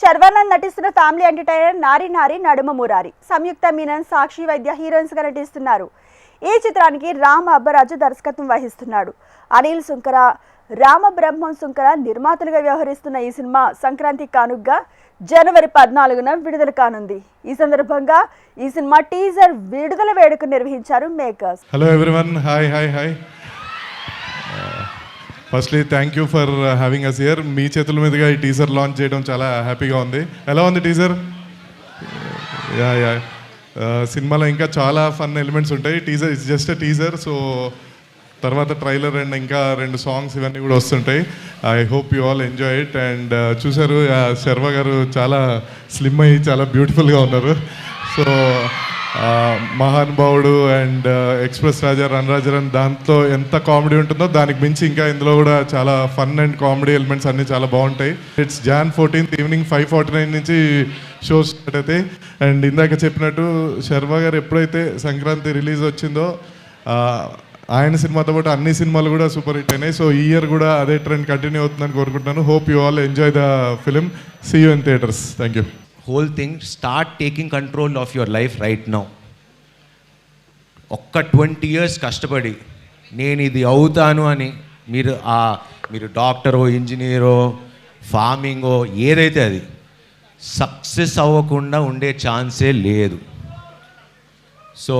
శర్వానంద్ నటిస్తున్న family entertainer నారి నారి నడుమ మురారి. సంయుక్త మీనన్, సాక్షి వైద్య హీరోయిన్స్ గా నటిస్తున్నారు. ఈ చిత్రానికి రామ్ అబ్బరాజు దర్శకత్వం వహిస్తున్నాడు. అనిల్ సుంకర, రామబ్రహ్మం సుంకర నిర్మాతలుగా వ్యవహరిస్తున్న ఈ సినిమా సంక్రాంతి కానుగ్గా జనవరి 14న విడుదల కానుంది. ఈ సందర్భంగా ఈ సినిమా టీజర్ విడుదల వేడుక నిర్వహించారు makers. Hello everyone, hi. Firstly thank you for having us here. మీ చేతుల మీదుగా ఈ టీజర్ లాంచ్ చేయడం చాలా హ్యాపీగా ఉంది. ఎలా ఉంది టీజర్? యా సినిమాలో ఇంకా చాలా ఫన్ ఎలిమెంట్స్ ఉంటాయి. Teaser it's just a teaser. So తర్వాత ట్రైలర్ అండ్ ఇంకా 2 సాంగ్స్ ఇవన్నీ కూడా వస్తుంటాయి. I hope you all enjoy it. And చూసారు శర్వ గారు చాలా స్లిమ్ అయ్యి చాలా బ్యూటిఫుల్గా ఉన్నారు. సో మహానుభావుడు అండ్ ఎక్స్ప్రెస్ రాజా, రన్ దాంతో ఎంత కామెడీ ఉంటుందో దానికి మించి ఇంకా ఇందులో కూడా చాలా ఫన్ అండ్ కామెడీ ఎలిమెంట్స్ అన్నీ చాలా బాగుంటాయి. ఇట్స్ Jan 14th ఈవినింగ్ 5:49 నుంచి షోస్ స్టార్ట్ అవుతాయి. అండ్ ఇందాక చెప్పినట్టు శర్వ గారు ఎప్పుడైతే సంక్రాంతి రిలీజ్ వచ్చిందో ఆయన సినిమాతో పాటు అన్ని సినిమాలు కూడా సూపర్ హిట్ అయినాయి. సో ఈ ఇయర్ కూడా అదే ట్రెండ్ కంటిన్యూ అవుతుందని కోరుకుంటున్నాను. Hope you all enjoy the film. See you in theatres. Thank you. whole thing, start taking control of your life right now. ఒక్క 20 years కష్టపడి నేను ఇది అవుతాను అని మీరు డాక్టరో, ఇంజనీరో, ఫార్మింగో ఏదైతే అది సక్సెస్ అవ్వకుండా ఉండే ఛాన్సే లేదు. సో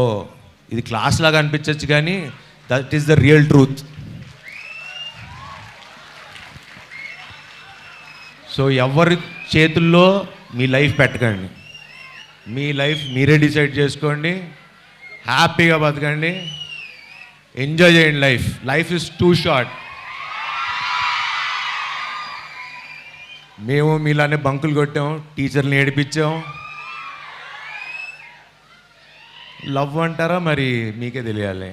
ఇది క్లాస్ లాగా అనిపించవచ్చు కానీ that is the real truth. So ఎవరి చేతుల్లో మీ లైఫ్ పెట్టకండి. మీ లైఫ్ మీరే డిసైడ్ చేసుకోండి. హ్యాపీగా బతకండి. ఎంజాయ్ చేయండి. Life is two short. మేము మీలానే బంకులు కొట్టాం, టీచర్ని ఏడిపించాం. లవ్ అంటారా మరి మీకే తెలియాలి.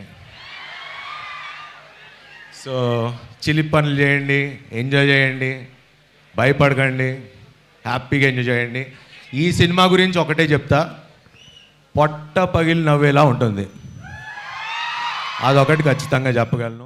సో చిలిపి పనులు చేయండి, ఎంజాయ్ చేయండి, భయపడకండి, హ్యాపీగా ఎంజాయ్ చేయండి. ఈ సినిమా గురించి ఒకటే చెప్తా, పొట్ట పగిలి నవ్వేలా ఉంటుంది. అదొకటి ఖచ్చితంగా చెప్పగలను.